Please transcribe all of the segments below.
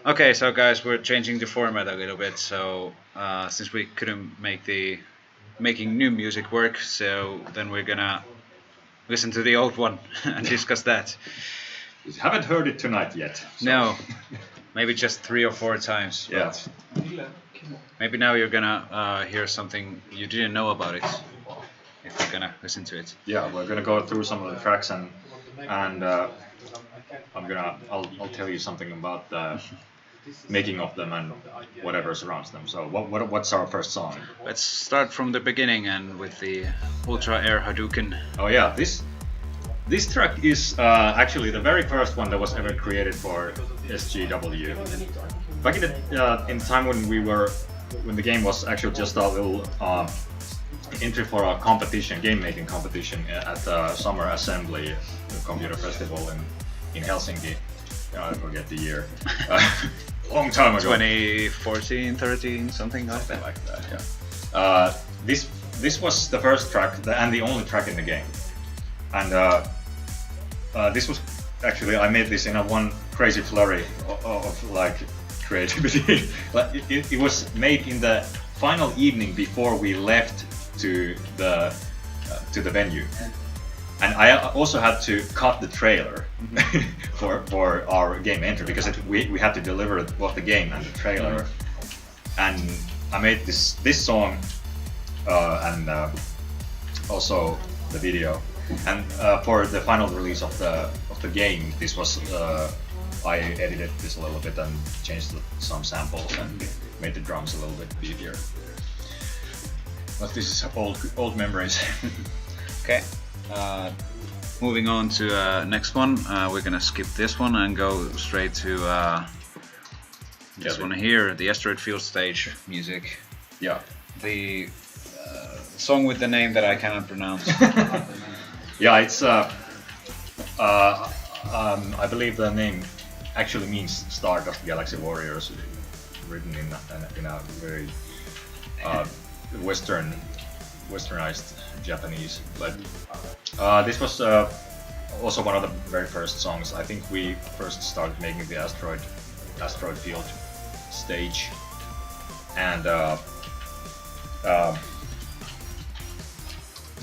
Okay, so guys, we're changing the format a little bit. So since we couldn't make the making new music work, so then we're gonna listen to the old one and discuss that. You haven't heard it tonight yet. So. No, maybe just 3 or 4 times. Yeah. Maybe now you're gonna hear something you didn't know about it if you're gonna listen to it. Yeah, we're gonna go through some of the tracks and I'll tell you something about the making of them and whatever surrounds them. So what's our first song? Let's start from the beginning and with the Ultra Air Hadouken. Oh yeah, this track is actually the very first one that was ever created for SGW. Back in the time when the game was actually just a little entry for a competition, game making competition at the Summer Assembly Computer Festival in Helsinki. I forget the year. Long time ago. 2014, 13, something like that. Yeah. This was the first track and the only track in the game. And this was actually, I made this in a one crazy flurry of like creativity. It was made in the final evening before we left to the venue. And I also had to cut the trailer for our game entry because we had to deliver both the game and the trailer. And I made this song and also the video. And for the final release of the game, this was I edited this a little bit and changed some samples and made the drums a little bit beefier. But this is old memories. Okay. Moving on to next one, we're gonna skip this one and go straight to this one here, the Asteroid Field stage music. Yeah. The song with the name that I cannot pronounce. Yeah, it's I believe the name actually means Stardust Galaxy Warriors, written in a very westernized Japanese. But this was also one of the very first songs. I think we first started making the Asteroid Field stage, and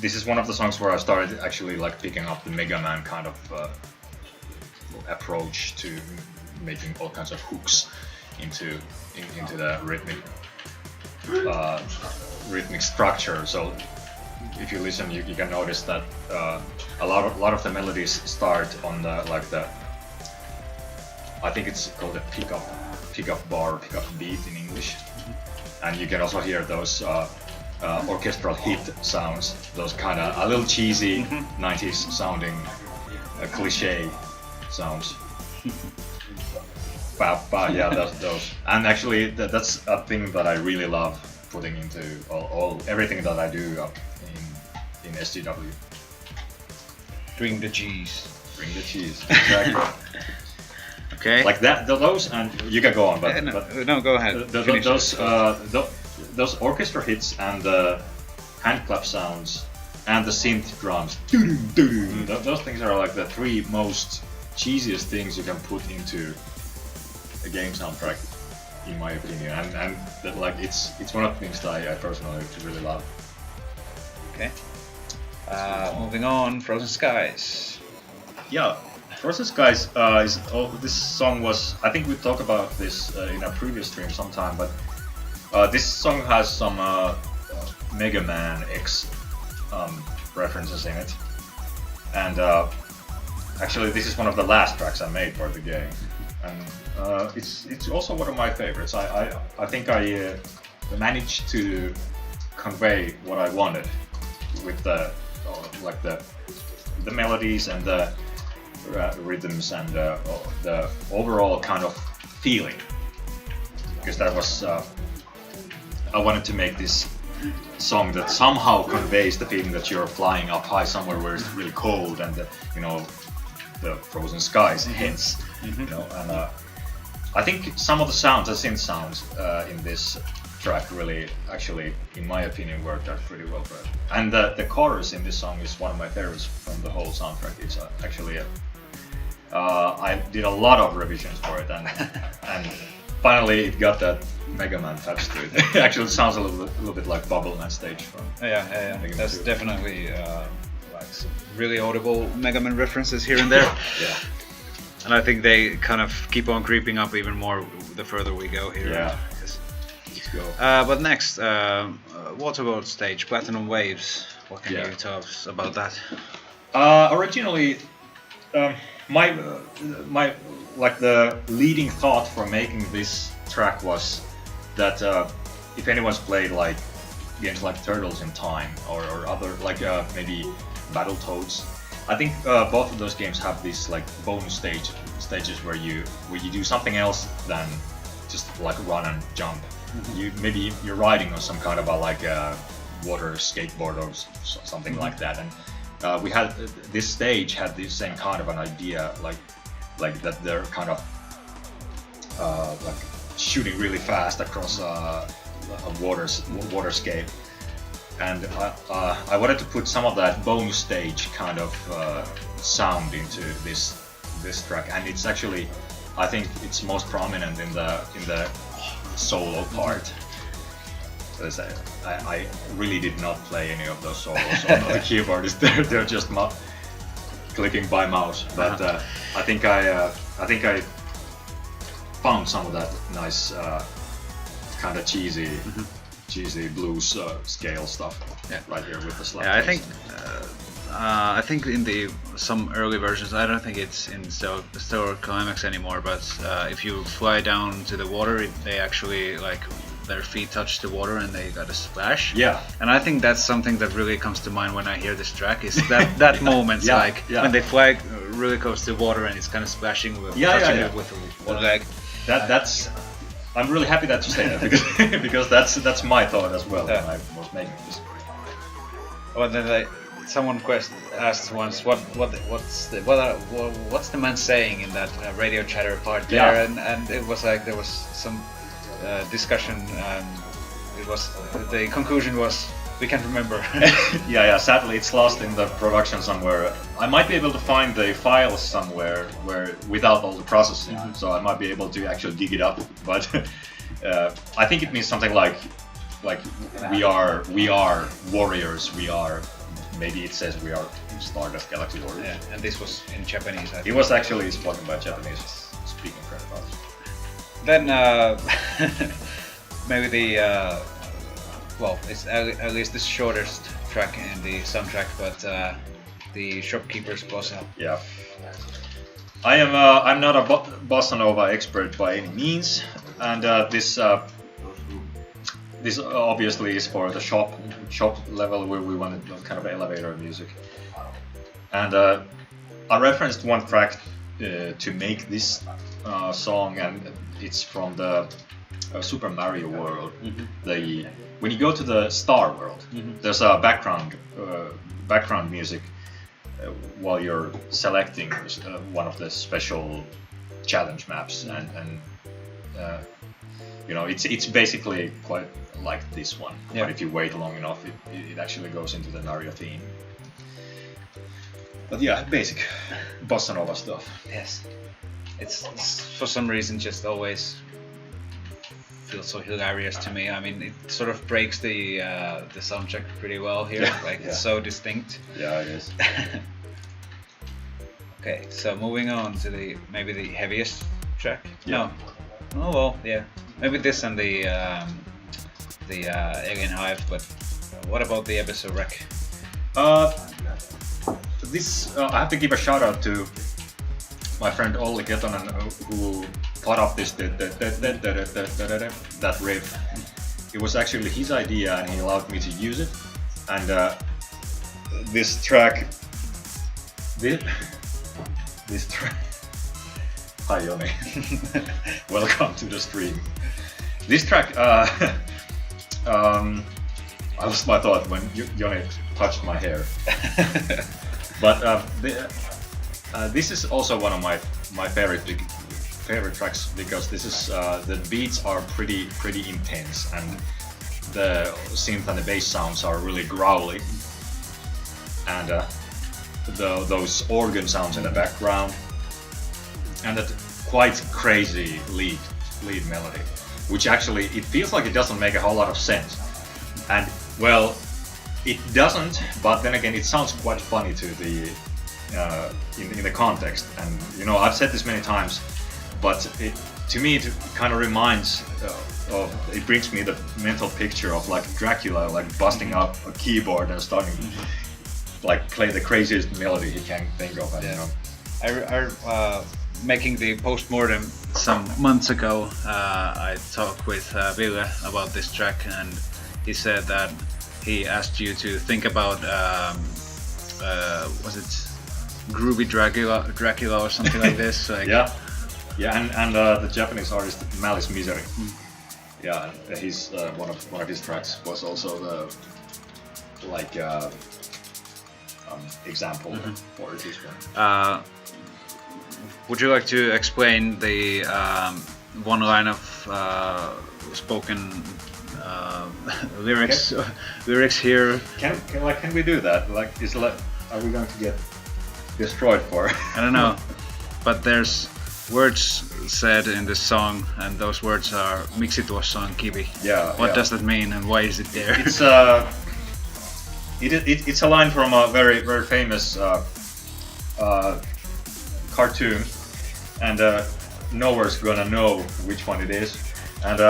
this is one of the songs where I started actually like picking up the Mega Man kind of approach to making all kinds of hooks into the rhythmic structure. So if you listen, you can notice that a lot of the melodies start on the I think it's called a pickup bar, pickup beat in English, and you can also hear those orchestral hit sounds, those kind of a little cheesy 90s sounding cliche sounds. Yeah, those. And actually, that's a thing that I really love putting into everything that I do in SGW. Bring the cheese. Bring the cheese. Exactly. Okay. Like that. Those, and you can go on, but no, go ahead. Those orchestra hits and the hand clap sounds and the synth drums. Those things are like the three most cheesiest things you can put into a game soundtrack, in my opinion, and that, like it's one of the things that I personally really love. Okay. Moving on, Frozen Skies. Yeah, Frozen Skies this song was, I think we talked about this in a previous stream sometime, but this song has some Mega Man X references in it, and actually this is one of the last tracks I made for the game, and it's also one of my favorites. I think I managed to convey what I wanted with the melodies and the rhythms and the overall kind of feeling, because that was I wanted to make this song that somehow conveys the feeling that you're flying up high somewhere where it's really cold and the frozen skies, hence, and I think some of the sounds, the synth sounds in this track really, actually, in my opinion, worked out pretty well for it. And the chorus in this song is one of my favorites from the whole soundtrack. It's actually I did a lot of revisions for it, and finally it got that Mega Man touch to it. Actually, it sounds a little bit like Bubble Man stage from. Yeah. Mega Man That's 2. definitely like some really audible Mega Man references here and there. Yeah. And I think they kind of keep on creeping up even more the further we go here. Yeah. Yes. Let's go. But next, Waterworld stage, Platinum Waves. What can Yeah. you tell us about that? Originally, my like the leading thought for making this track was that if anyone's played like games like Turtles in Time or other like maybe Battletoads, I think both of those games have these like bonus stages where you do something else than just like run and jump. Maybe you're riding on some kind of a like water skateboard or something like that, and we had this stage had the same kind of an idea, like that they're kind of like shooting really fast across a waterscape, and I wanted to put some of that bonus stage kind of sound into this track, and it's actually, I think it's most prominent in the solo part. I really did not play any of those solos on the keyboard. They're just clicking by mouse. But I think I found some of that nice kind of cheesy blues scale stuff right here with the slap. Yeah, I think in some early versions, I don't think it's in Stellar Climax anymore, but if you fly down to the water, they actually like their feet touch the water and they got a splash. Yeah. And I think that's something that really comes to mind when I hear this track is that moment, when they fly really close to the water and it's kind of splashing with touching it with the leg. That's. I'm really happy that you say that because that's my thought as well when I was making this. Well, then someone asked once what's the man saying in that radio chatter part there, and it was like there was some discussion, and it was the conclusion was we can't remember. yeah, sadly it's lost in the production somewhere. I might be able to find the files somewhere where without all the processing, so I might be able to actually dig it up, but I think it means something like we are warriors, we are, maybe it says we are Stardust Galaxy Warriors. Yeah, and this was in Japanese. It was actually spoken by Japanese speaking friend of ours. Then maybe the well, it's at least the shortest track in the soundtrack, but the Shopkeeper's Bossa. Yeah. I'm not a bossa nova expert by any means, and this obviously is for the shop level where we wanted kind of elevator music. And I referenced one track to make this song, and it's from the Super Mario World. When you go to the Star World, there's a background music while you're selecting one of the special challenge maps, and you know, it's basically quite like this one. Yeah. But if you wait long enough, it actually goes into the Mario theme. But yeah, basic bossa nova stuff. Yes, it's for some reason just always feels so hilarious to me. I mean, it sort of breaks the soundtrack pretty well here. It's so distinct. Yeah, it is. Okay, so moving on to maybe the heaviest track. Yeah. No. Oh well, yeah. Maybe this and the Alien Hive. But what about the episode wreck? This I have to give a shout out to my friend Olli Ketonen, who thought up this that riff. It was actually his idea, and he allowed me to use it. And this track, this track. Hi Joni, welcome to the stream. This track, I lost my thought when Joni touched my hair. But this is also one of my favorite tracks, because this is the beats are pretty intense, and the synth and the bass sounds are really growly, and those organ sounds in the background and that quite crazy lead melody, which actually it feels like it doesn't make a whole lot of sense. And well, it doesn't, but then again, it sounds quite funny to the in the context. And you know, I've said this many times, but to me, it kind of reminds it brings me the mental picture of like Dracula, like busting up a keyboard and starting like play the craziest melody he can think of. And, you know, I making the post-mortem some months ago, I talked with Ville about this track, and he said that he asked you to think about was it Groovy Dracula or something like this? Like, and the Japanese artist Malice Misery. Yeah, he's one of his tracks was also the like example for this one. Would you like to explain the one line of spoken lyrics here? Can we do that? Like, are we going to get destroyed for? I don't know, but there's words said in this song, and those words are "Miksi tuossa on kivi." Yeah. What does that mean, and why is it there? It's a line from a very very famous cartoon, and nowhere's gonna know which one it is. And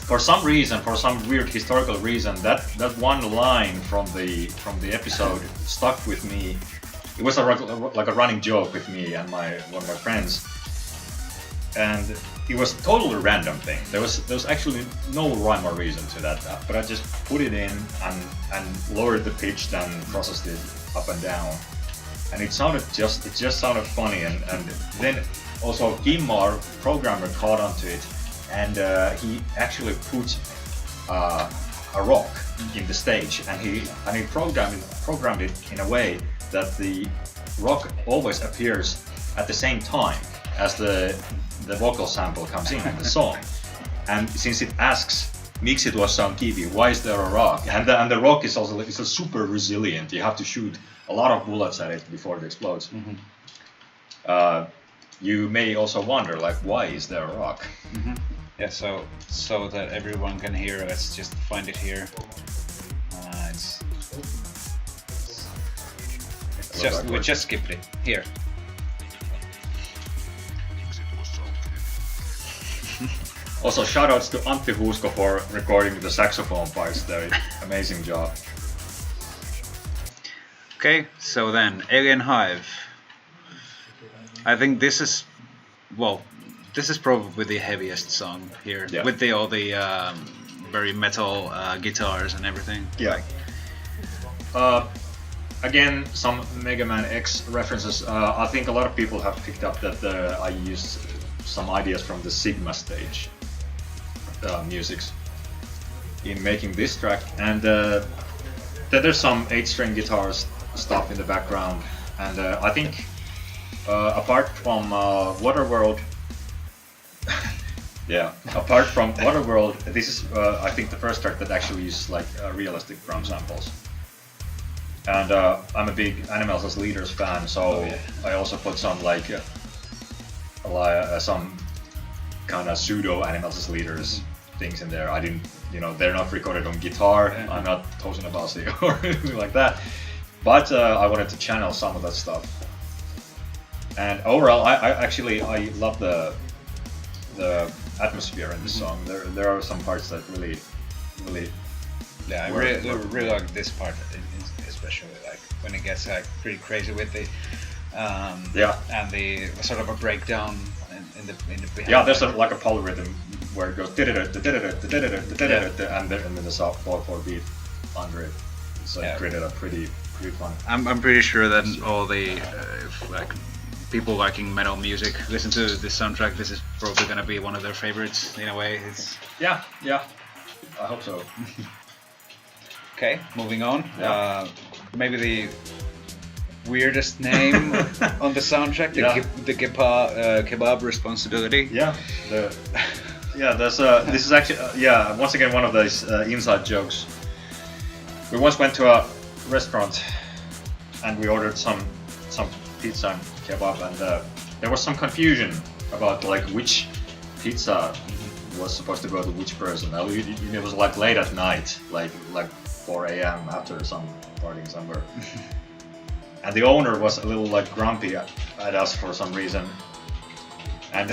for some reason, for some weird historical reason, that one line from the episode stuck with me. It was like a running joke with me and one of my friends, and it was a totally random thing. There was actually no rhyme or reason to that, but I just put it in and lowered the pitch, then processed it up and down, and it just sounded funny. And then also Kim, our programmer, caught onto it, and he actually put a rock in the stage, and he programmed it in a way that the rock always appears at the same time as the vocal sample comes in the song. And since it asks "Miksi tuossa on kivi," why is there a rock? And the rock is also super resilient. You have to shoot a lot of bullets at it before it explodes. You may also wonder, like, why is there a rock? Yeah, so that everyone can hear, let's just find it here. We just skipped it here. Also, shoutouts to Antti Huusko for recording the saxophone parts there. Amazing job. Okay, so then Alien Hive. I think this is probably the heaviest song here, with all the very metal guitars and everything. Yeah. Again, some Mega Man X references. I think a lot of people have picked up that I used some ideas from the Sigma stage musics in making this track, and then there's some 8-string guitars stuff in the background, and I think apart from Waterworld, apart from Waterworld, this is I think the first track that actually uses like realistic drum samples. And I'm a big Animals as Leaders fan, so I also put some some kind of pseudo Animals as Leaders things in there. I didn't, they're not recorded on guitar. I'm not Tosin Abasi or anything like that. But I wanted to channel some of that stuff. And overall, I love the atmosphere in this song. There are some parts that really. Yeah, I really like this part, especially like when it gets like pretty crazy with the and the sort of a breakdown in the behind. Yeah, there's like a polyrhythm where it goes and then the soft 4/4 beat under it. So it created a pretty fun. I'm pretty sure that all the like people liking metal music listen to this soundtrack. This is probably gonna be one of their favorites in a way. It's I hope so. Okay, moving on. Maybe the weirdest name on the soundtrack, the kebab responsibility. This is actually once again one of those inside jokes. We once went to a restaurant and we ordered some pizza and kebab, and there was some confusion about like which pizza was supposed to go to which person. It was like late at night, like 4 a.m. after some partying somewhere. And the owner was a little like grumpy at us for some reason, and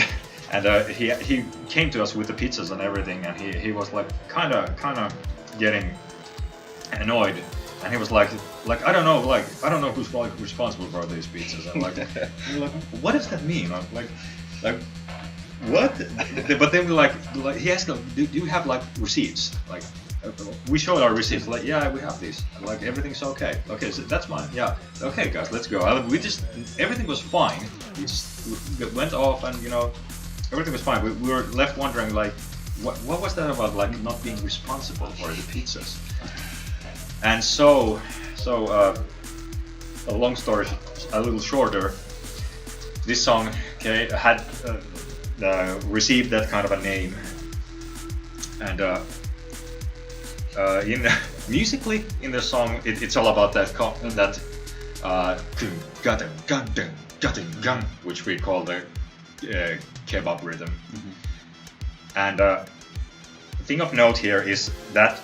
he came to us with the pizzas and everything, and he was like kind of getting annoyed, and he was like I don't know who's like responsible for these pizzas, and like what does that mean? Like what? But then we he asked them, do you have like receipts? Like we showed our receipts, like yeah, we have these, like everything's okay. Okay, so that's mine. Yeah, okay guys, let's go. Everything was fine. We just went off, and everything was fine. We were left wondering like what was that about, like not being responsible for the pizzas. And so a long story a little shorter, this song had received that kind of a name, and musically in the song it's all about that which we call the kebab rhythm. And the thing of note here is that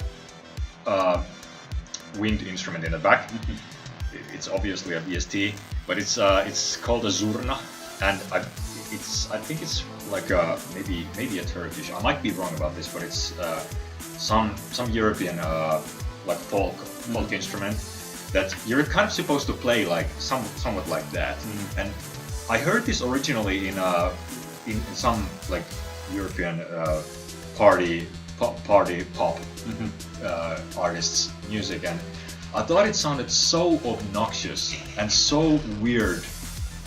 wind instrument in the back. It's obviously a VST, but it's called a zurna, and I think it's like maybe a Turkish. I might be wrong about this, but it's some European like folk instrument that you're kind of supposed to play like somewhat like that. And I heard this originally in some like European party pop artists' music, and I thought it sounded so obnoxious and so weird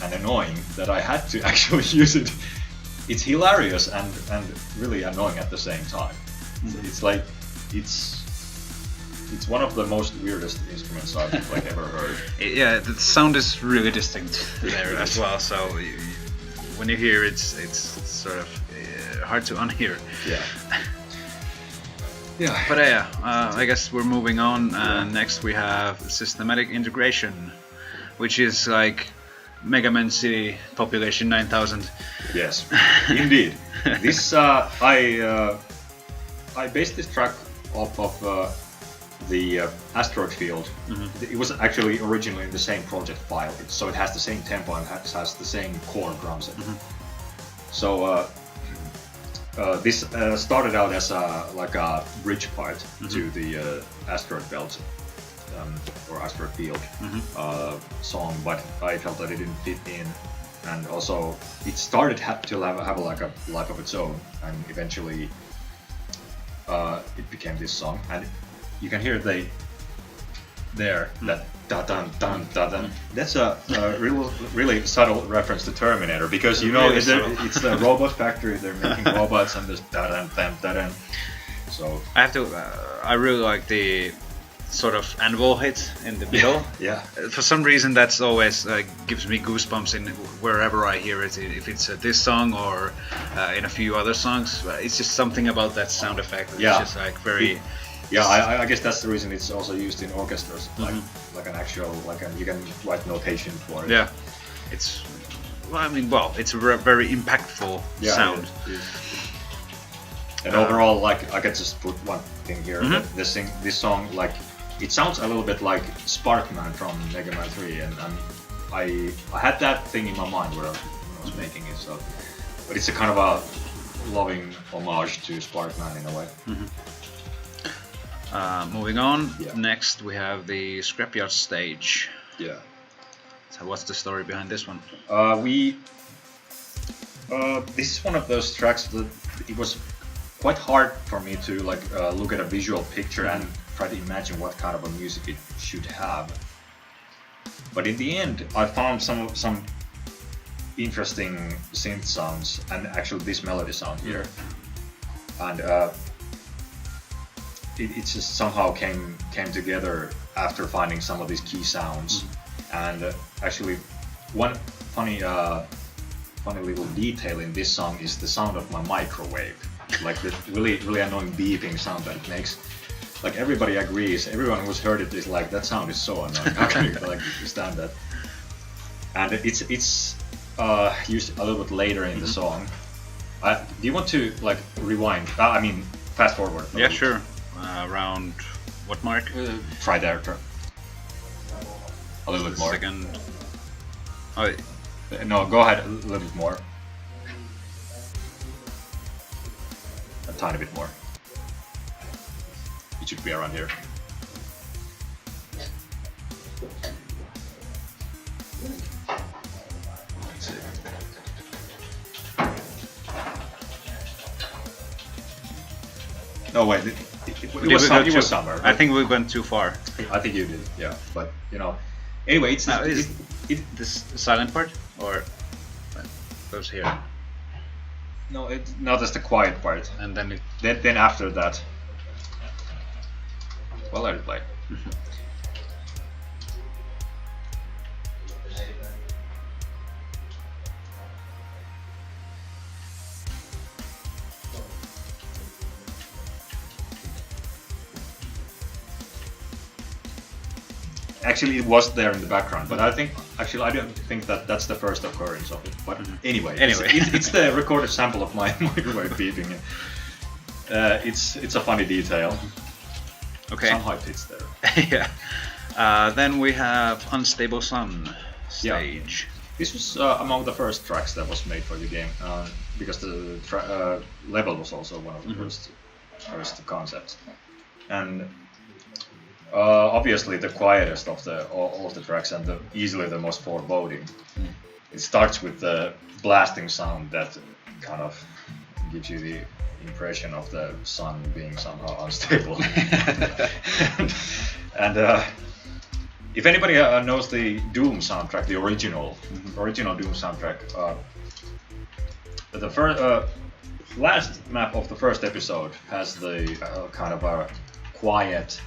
and annoying that I had to actually use it. It's hilarious and really annoying at the same time. It's like it's one of the most weirdest instruments I've like ever heard. Yeah, the sound is really distinct there as well. So when you hear it, it's sort of hard to unhear. Yeah. Yeah. But I guess we're moving on. Next we have systematic integration, which is like Mega Man City population 9,000. Yes, indeed. This I based this track off of the asteroid field. It was actually originally in the same project file, so it has the same tempo and has the same core drums. So this started out as like a bridge part to the asteroid belt or asteroid field song, but I felt that it didn't fit in, and also it started to have like a life of its own, and eventually it became this song, and you can hear that da dun dun da dun. That's a really subtle reference to Terminator, because really it's the robot factory. They're making robots, and there's da dun dun da dun. So I really like the sort of anvil hit in the middle. Yeah. For some reason, that's always gives me goosebumps in wherever I hear it. If it's this song or in a few other songs, it's just something about that sound effect. It's just like very. I guess that's the reason it's also used in orchestras, like an actual, you can write notation for it. Yeah, it's it's a very impactful sound. And overall, I could just put one thing here. This song, it sounds a little bit like Sparkman from Mega Man 3, and I had that thing in my mind when I was making it. So, but it's a kind of a loving homage to Sparkman in a way. Moving on, next we have the Scrappiest stage. Yeah. So what's the story behind this one? This is one of those tracks that it was quite hard for me to look at a visual picture and try to imagine what kind of a music it should have. But in the end, I found some interesting synth sounds, and actually this melody sound here, and it just somehow came together after finding some of these key sounds. And actually, one funny little detail in this song is the sound of my microwave, like the really annoying beeping sound that it makes. Like everybody agrees, everyone who's heard it is like, that sound is so annoying. How can you stand that? And it's used a little bit later in the song. Do you want to like rewind? I mean, fast forward. Yeah, sure. Around what mark? Try there. A little bit more. Second. Oh, No, go ahead a little bit more. A tiny bit more. It should be around here. No, wait, it was summer. I think we went too far. I think you did, yeah. But, you know, anyway, it's this silent part? Or goes here? No, that's the quiet part. And then it... Then after that... Well, let it play. Actually, it was there in the background, but I don't think that's the first occurrence of it. But anyway, it's the recorded sample of my microwave beeping. It's a funny detail. Okay. Some hype hits there. Yeah. Then we have Unstable Sun stage. Yeah. This was among the first tracks that was made for the game, because the level was also one of the first concepts. And obviously the quietest of all of the tracks and easily the most foreboding. It starts with the blasting sound that kind of gives you the impression of the sun being somehow unstable. and if anybody knows the Doom soundtrack, the original Doom soundtrack, the first last map of the first episode has the kind of a quiet,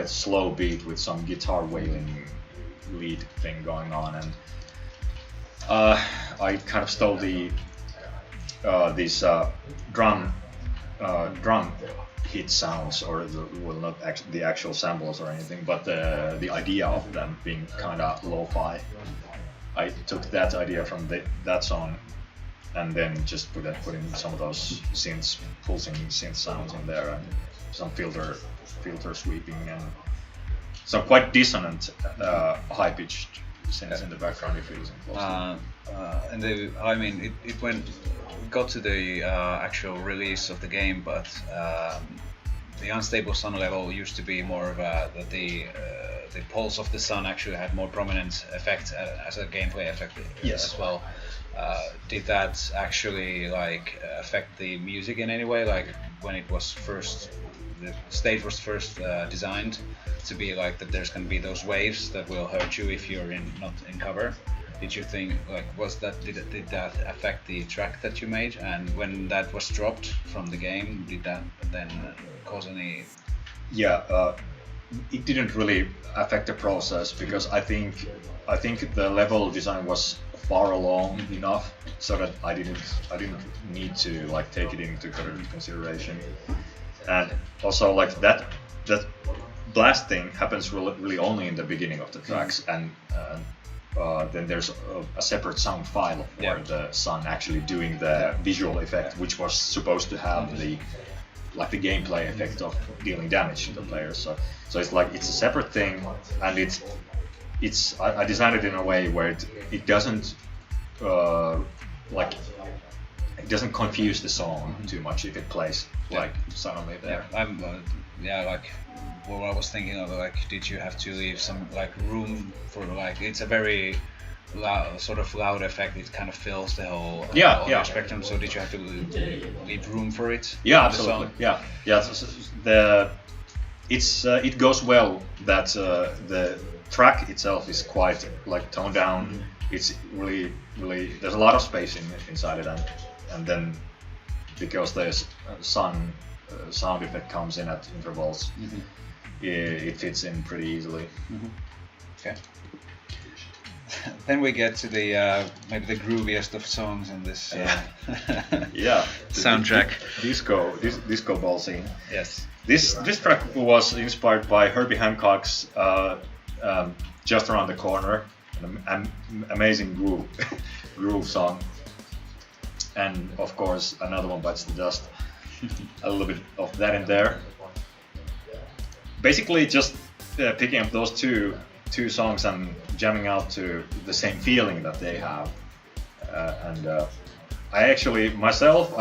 slow beat with some guitar wailing lead thing going on, and I kind of stole these drum hit sounds, or not the actual samples or anything, but the idea of them being kind of lo-fi. I took that idea from that song, and then just put in some of those pulsing synth sounds in there, and some filter sweeping, and some quite dissonant, high-pitched synths in the background if you listen closely. And it got to the actual release of the game, but the Unstable Sun level used to be more of that the pulse of the sun actually had more prominent effect as a gameplay effect as well. Did that actually affect the music in any way? Like when it was the stage was first designed to be like that, there's going to be those waves that will hurt you if you're not in cover. Did you think did that affect the track that you made? And when that was dropped from the game, did that then cause any? Yeah, it didn't really affect the process, because I think the level design was far along enough so that I didn't need to take it into consideration. And also that blasting happens really only in the beginning of the tracks, and then there's a separate sound file for the sun actually doing the visual effect, which was supposed to have the gameplay effect of dealing damage to the players. So it's a separate thing, and I designed it in a way where it doesn't it doesn't confuse the song too much if it plays suddenly there. What I was thinking of, did you have to leave some room for it's a very loud effect. It kind of fills the whole spectrum. So did you have to leave room for it? Yeah, absolutely. Yeah. It goes well that the track itself is quite toned down. It's really there's a lot of space inside it, and then because there's sun sound effect comes in at intervals. It fits in pretty easily. Okay. Then we get to the maybe the grooviest of songs in this soundtrack. Disco ball scene. Yes. This track was inspired by Herbie Hancock's "Just Around the Corner," an amazing groove groove song, and of course another one bites the dust. A little bit of that in there. Basically, just picking up those two songs and jamming out to the same feeling that they have, and I actually myself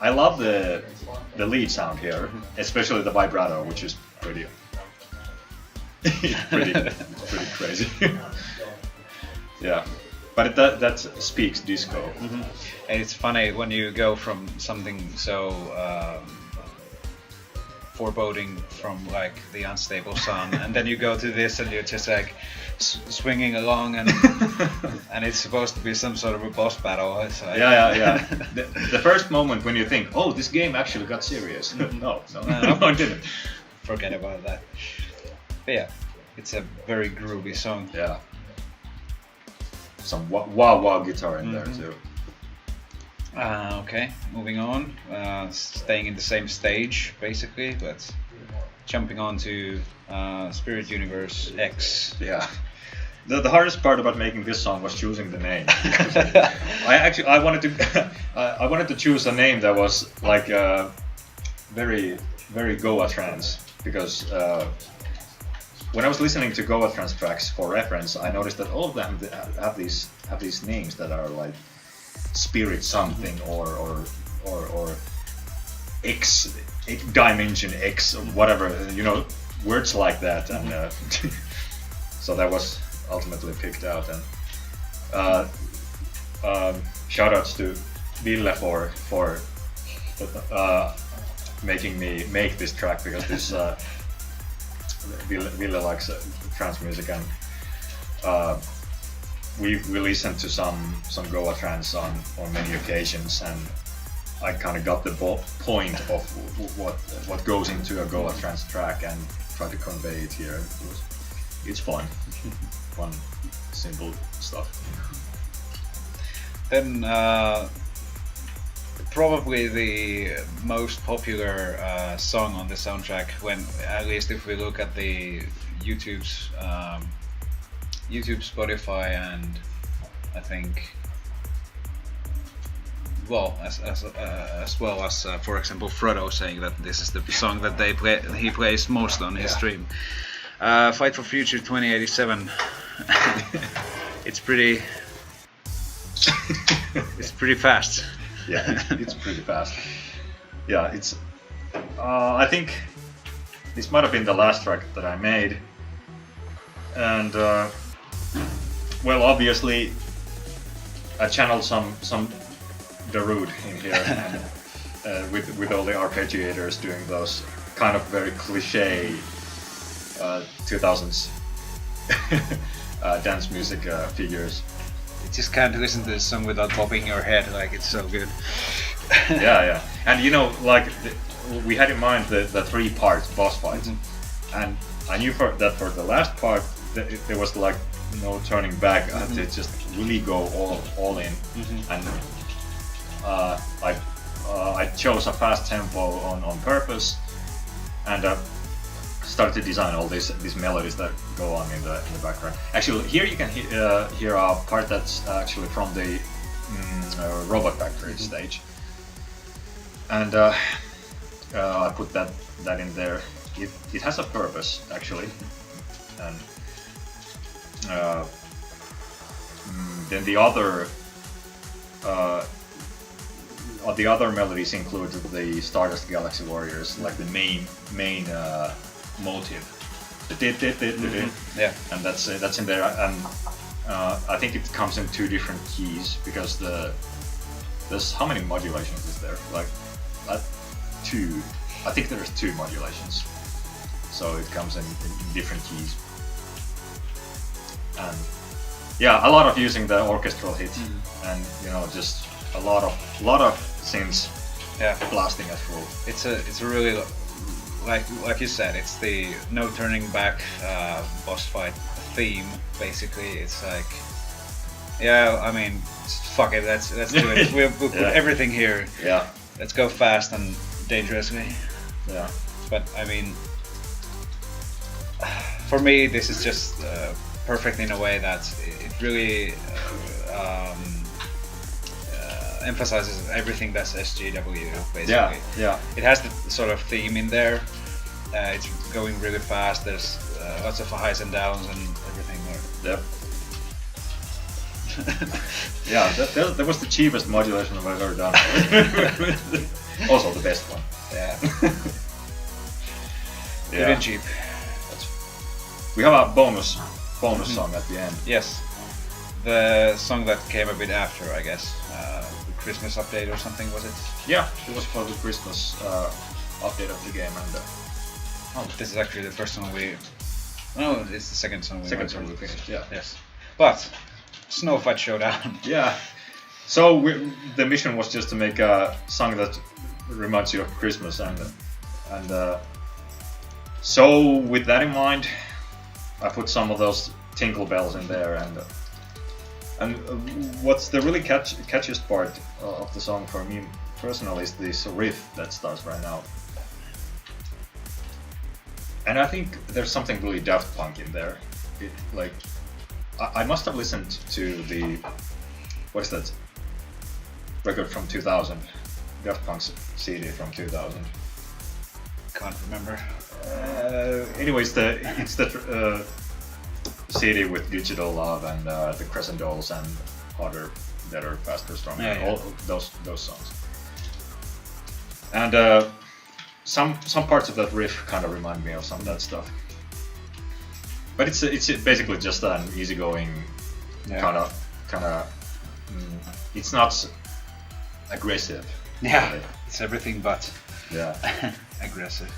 I love the lead sound here, especially the vibrato, which is pretty crazy. Yeah, but that speaks disco. Mm-hmm. And it's funny when you go from something so foreboding from like the Unstable Sun, and then you go to this and you're just like swinging along, and and it's supposed to be some sort of a boss battle. It's like Yeah. The first moment when you think, oh, this game actually got serious. No, it didn't. Forget about that. But yeah, it's a very groovy song. Yeah. Some wow guitar in there too. Okay, moving on. Staying in the same stage, basically, but jumping on to Spirit Universe X. Yeah. The hardest part about making this song was choosing the name. I wanted to choose a name that was like very Goa trance, because when I was listening to Goa trance tracks for reference, I noticed that all of them have these names that are like Spirit something or X dimension X or whatever, words like that, and so that was ultimately picked out. And shout outs to Ville for making me make this track, because this Ville likes trance music, and we listened to some Goa trance on many occasions, and I kind of got the point of what goes into a Goa trance track and try to convey it here. It's fun. Fun, simple stuff. Then probably the most popular song on the soundtrack, when at least if we look at the YouTube's YouTube, Spotify, and I think, well, as well as for example Frodo saying that this is the song that he plays most on his stream. Fight for Future 2087. It's pretty fast. Yeah, it's pretty fast. Yeah, it's. I think this might have been the last track that I made, and well, obviously, I channeled some Darude in here, and, with all the arpeggiators doing those kind of very cliche 2000s dance music figures. You just can't listen to this song without bobbing your head, like it's so good. Yeah, and we had in mind the 3-part boss fight, and I knew that for the last part there was like no turning back. I had to just really go all in, and I chose a fast tempo on purpose, and started to design all these melodies that go on in the background. Actually, here you can hear a part that's actually from the Robot Factory stage, and I put that in there. It has a purpose actually, and then the other melodies include the Stardust Galaxy Warriors, like the main motive. Yeah, and that's in there, and I think it comes in 2 different keys, because there's how many modulations is there? Like 2. I think there's 2 modulations, so it comes in different keys. And yeah, a lot of using the orchestral hit, and just a lot of synths blasting at full. It's a really, like you said, it's the no turning back boss fight theme. Basically, it's like, I mean, fuck it, let's do it. We'll put everything here. Yeah. Let's go fast and dangerously. Yeah. But I mean, for me, this is just perfect in a way that it really emphasizes everything that's SGW basically. Yeah. It has the sort of theme in there. It's going really fast. There's lots of highs and downs and everything there. Yep. Yeah, that was the cheapest modulation I've ever done. Also the best one. Yeah. Yeah. Good and cheap. We have a bonus song at the end. Yes. The song that came a bit after, I guess. The Christmas update or something, was it? Yeah, it was for the Christmas update of the game, and Oh, this is actually the first song we... No, it's the second song we finished. Yeah. Yes. But, Snow Fight Showdown. Yeah. So the mission was just to make a song that reminds you of Christmas, and so with that in mind, I put some of those tinkle bells in there, and what's the really catchiest part of the song for me personally is this riff that starts right now. And I think there's something really Daft Punk in there. I must have listened to the, what is that, record from 2000, Daft Punk's CD from 2000. Can't remember. Anyways, it's the CD with Digital Love and the Crescent Dolls and Harder, Better, Faster, Stronger, Yeah. all those songs. And some parts of that riff kind of remind me of some of that stuff. But it's basically just an easygoing kind of. It's not aggressive. Yeah, really. it's everything but Yeah. aggressive.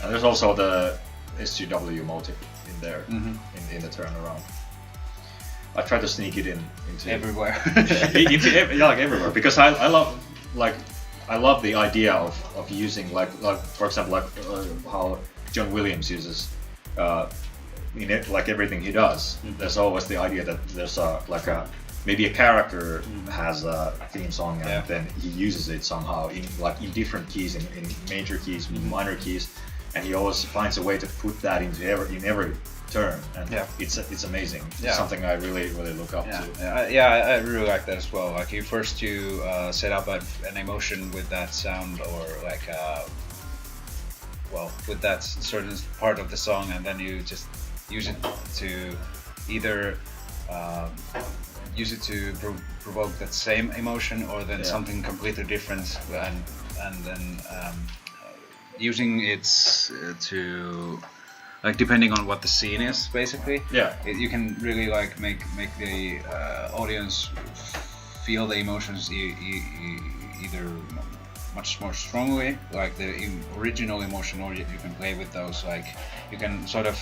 And there's also the SGW motive in there, in the turnaround. I try to sneak it into Everywhere. everywhere, because I love the idea of using like for example how John Williams uses in it, like everything he does. There's always the idea that there's maybe a character has a theme song, and then he uses it somehow in different keys, in major keys, minor keys, and he always finds a way to put that in every turn, and it's amazing. It's something I really look up to. I really like that as well. Like you set up an emotion with that sound, or like with that certain part of the song, and then you just use it to either provoke that same emotion, or then something completely different, and then using it to, like, depending on what the scene is, basically. Yeah. You can really like make the audience feel the emotions either much more strongly, like the original emotion, or you can play with those. Like you can sort of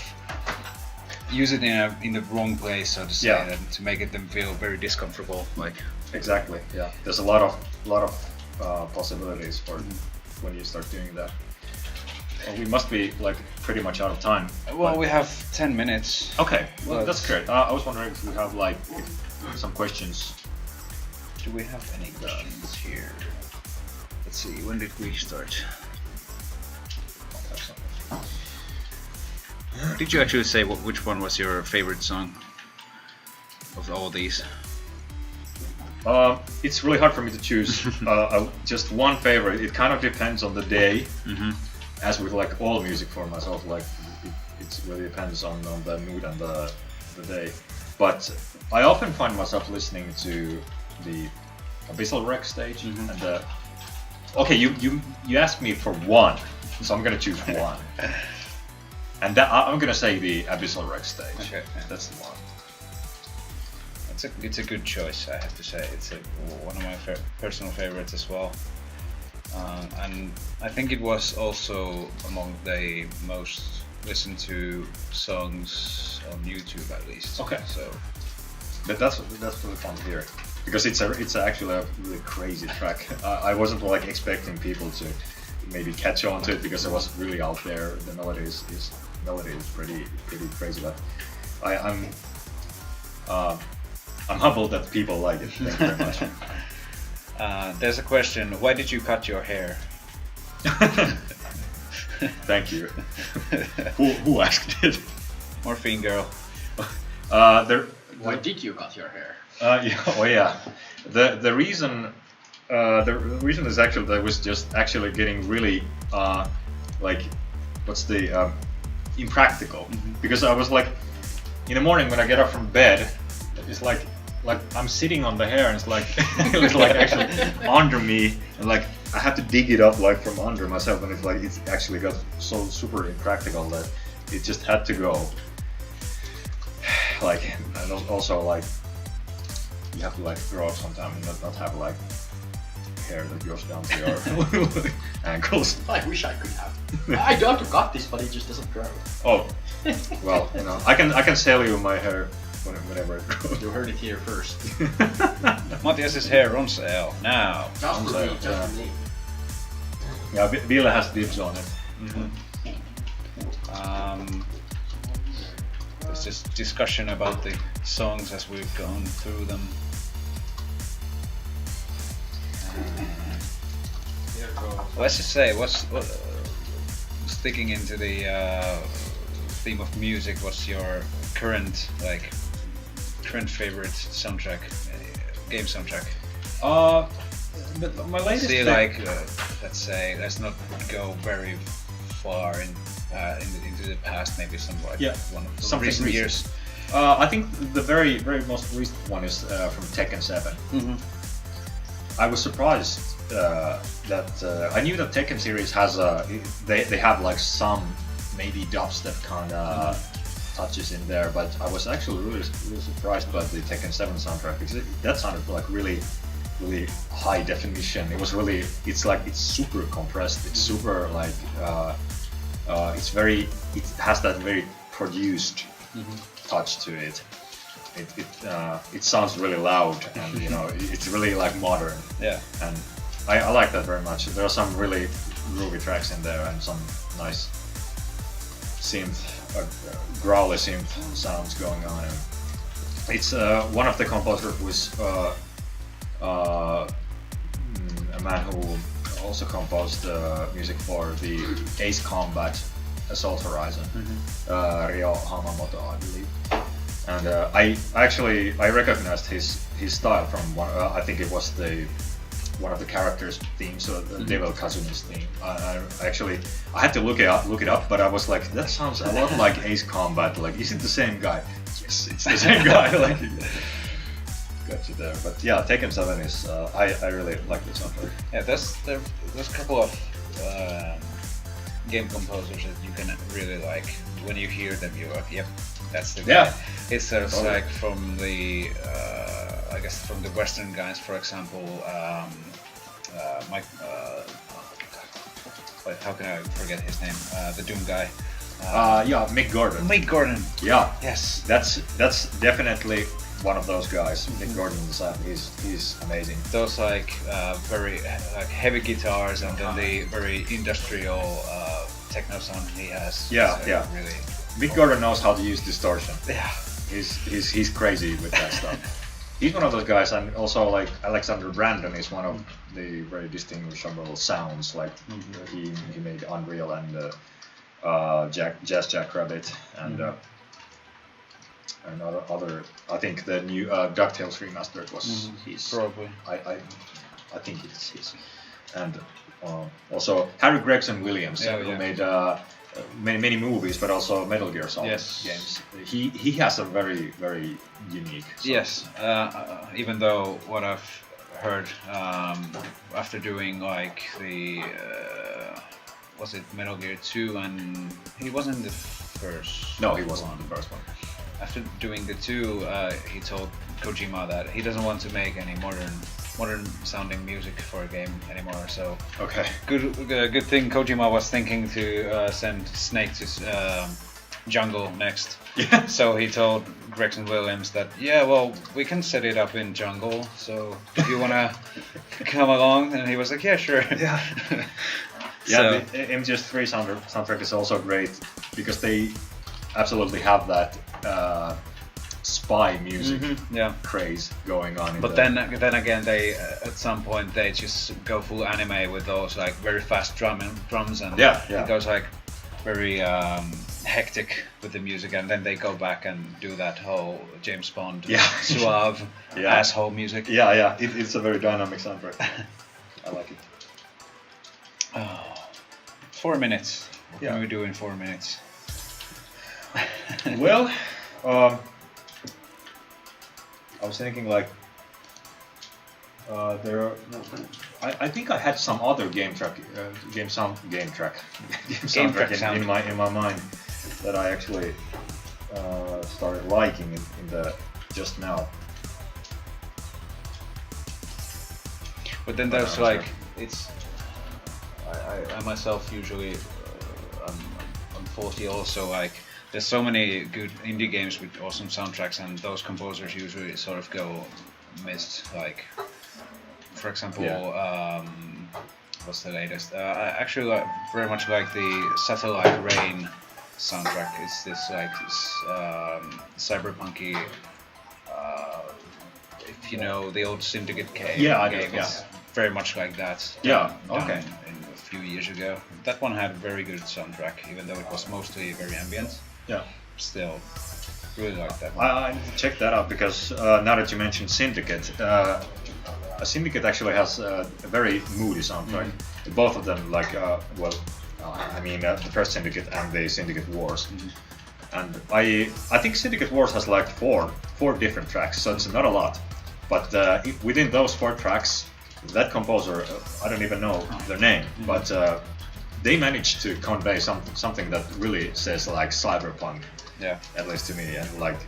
use it in the wrong place, so to say, to make them feel very discomfortable. Like exactly. Yeah. There's a lot of possibilities for when you start doing that. Well, we must be like pretty much out of time. Well, we have 10 minutes. Okay, well, that's great. I was wondering if we have like some questions. Do we have any questions here? Let's see, when did we start? Did you actually say which one was your favorite song of all these? It's really hard for me to choose just one favorite. It kind of depends on the day. As with like all music for myself, like it really depends on the mood and the day. But I often find myself listening to the Abyssal Wreck stage, and okay, you asked me for one, so I'm gonna choose one, and I'm gonna say the Abyssal Wreck stage. Okay, that's the one. It's a good choice, I have to say. It's one of my personal favorites as well. And I think it was also among the most listened to songs on YouTube, at least. Okay. So, but that's really fun to hear, because it's actually a really crazy track. I wasn't like expecting people to maybe catch on to it, because it was really out there. The melody is pretty crazy, but I'm humbled that people like it. Thank you very much. There's a question. Why did you cut your hair? Thank you. Who asked it? Morphine Girl. Why did you cut your hair? Yeah, oh yeah. The reason is actually that I was just actually getting really like what's the impractical, because I was like in the morning when I get up from bed, it's like I'm sitting on the hair and it's like it's like actually under me, and like I have to dig it up like from under myself, and it's actually got so super impractical that it just had to go. Like, and also like you have to like grow up sometime and not have like hair that goes down to your ankles. I wish I could have. I don't have to cut this, but it just doesn't grow. Oh, well, you know, I can sell you my hair whenever it grows. You heard it here first. Matias's hair on sale now. Just for me, just for me. Yeah, Ville has dibs on it. There's just discussion about the songs as we've gone through them. Let's just say, sticking into the theme of music, what's your current favorite soundtrack, game soundtrack? But my latest See, let's say, let's not go very far into the past. Maybe some one of the recent years. I think the very most recent one is from Tekken 7. I was surprised that I knew that Tekken series has they have like some maybe dubstep kind of touches in there, but I was actually really surprised by the Tekken 7 soundtrack, because that sounded like really high definition. It was really, it's super compressed. It's super like it has that very produced touch to it. It sounds really loud, and you know, it's really like modern. Yeah. And I like that very much. There are some really groovy tracks in there and some nice synth, growly synth sounds going on. And it's one of the composers was a man who also composed music for the Ace Combat Assault Horizon, Ryo Hamamoto, I believe. And I recognized his style from one. I think it was one of the characters' themes, so the Devil Kazumi's theme. I had to look it up, but I was like, that sounds a lot like Ace Combat. Like, is it the same guy? Yes, it's the same guy. Like, got you there. But yeah, Tekken 7 is. I really like the soundtrack. Yeah, there's a couple of game composers that you can really like. When you hear them, you're like, yep, that's the guy. Yeah. It's sort of like from the, I guess from the Western guys, for example, Mike. How can I forget his name? The Doom guy. Yeah, Mick Gordon. Mick Gordon. Yeah. Yes. That's definitely one of those guys. Mick Gordon, he's amazing. Those very heavy guitars, and then the very industrial techno sound he has. Yeah. Really. Mick Gordon knows how to use distortion. Yeah. He's crazy with that stuff. He's one of those guys, and also like Alexander Brandon is one of the very distinguishable sounds. Like he made Unreal and Jazz Jackrabbit and other. I think the new DuckTales remastered was his. Probably. I think it's his. And also Harry Gregson Williams, who made many movies, but also Metal Gear Solid games. He has a very unique sound. Yes, even though what I've heard after doing like the was it Metal Gear 2, and he wasn't the first. No, he wasn't the first one. After doing the 2, he told Kojima that he doesn't want to make any modern sounding music for a game anymore. So okay, good thing Kojima was thinking to send Snake to Jungle next. Yeah. So he told Gregson Williams that we can set it up in Jungle. So if you wanna come along, and he was like, yeah, sure. Yeah. Yeah, the MGS3 soundtrack is also great because they absolutely have that spy music craze going on. But then again, they at some point they just go full anime with those like very fast drums, and it goes like very hectic with the music, and then they go back and do that whole James Bond Yeah. suave Yeah. asshole music. Yeah, it's a very dynamic soundtrack. I like it. Oh, 4 minutes. What Yeah. can we do in 4 minutes? Well, I was thinking like there are. I think I had some other game track soundtrack in my mind that I actually started liking in the just now. But then there's like, it's, I myself usually, I'm 40 also, like, there's so many good indie games with awesome soundtracks, and those composers usually sort of go missed, like, for example, what's the latest? I actually very much like the Satellite Rain soundtrack. It's this like cyberpunky, if you know the old Syndicate game, I do, it's very much like that. Yeah, done okay. in a few years ago. That one had a very good soundtrack, even though it was mostly very ambient. Yeah. Still, really like that one. I need to check that out because now that you mentioned Syndicate, Syndicate actually has a very moody soundtrack. Both of them, like, the first Syndicate and the Syndicate Wars. And I think Syndicate Wars has like four different tracks, so it's not a lot. But within those 4 tracks, that composer, I don't even know their name, but they managed to convey something that really says like cyberpunk. Yeah. At least to me, and like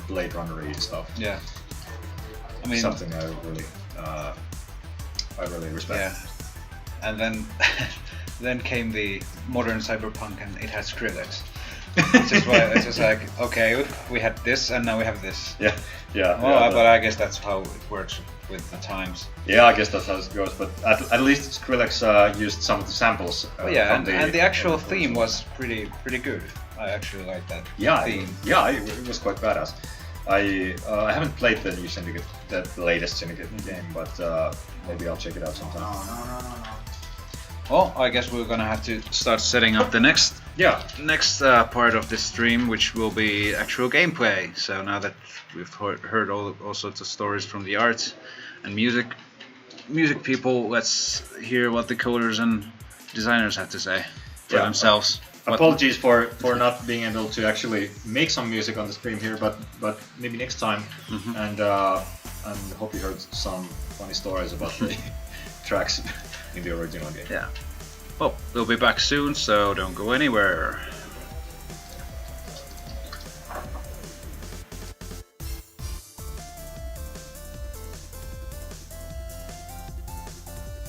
Blade Runner-y stuff. Yeah. I mean, something I really respect. Yeah. And then then came the modern cyberpunk, and it had Skrillex. It's just like, okay, we had this and now we have this. Yeah. Well, but I guess that's how it works with the times. Yeah, I guess that's how it goes. But at least Skrillex used some of the samples. And the actual theme was pretty good. I actually like that theme. It was quite badass. I haven't played the new Syndicate, the latest Syndicate game, but maybe I'll check it out sometime. Well, I guess we're gonna have to start setting up the next part of this stream, which will be actual gameplay. So now that we've heard all sorts of stories from the art and music people, let's hear what the coders and designers have to say for themselves. Apologies for not being able to actually make some music on the stream here, but maybe next time. And hope you heard some funny stories about the tracks in the original game. Yeah. Well, we'll be back soon, so don't go anywhere.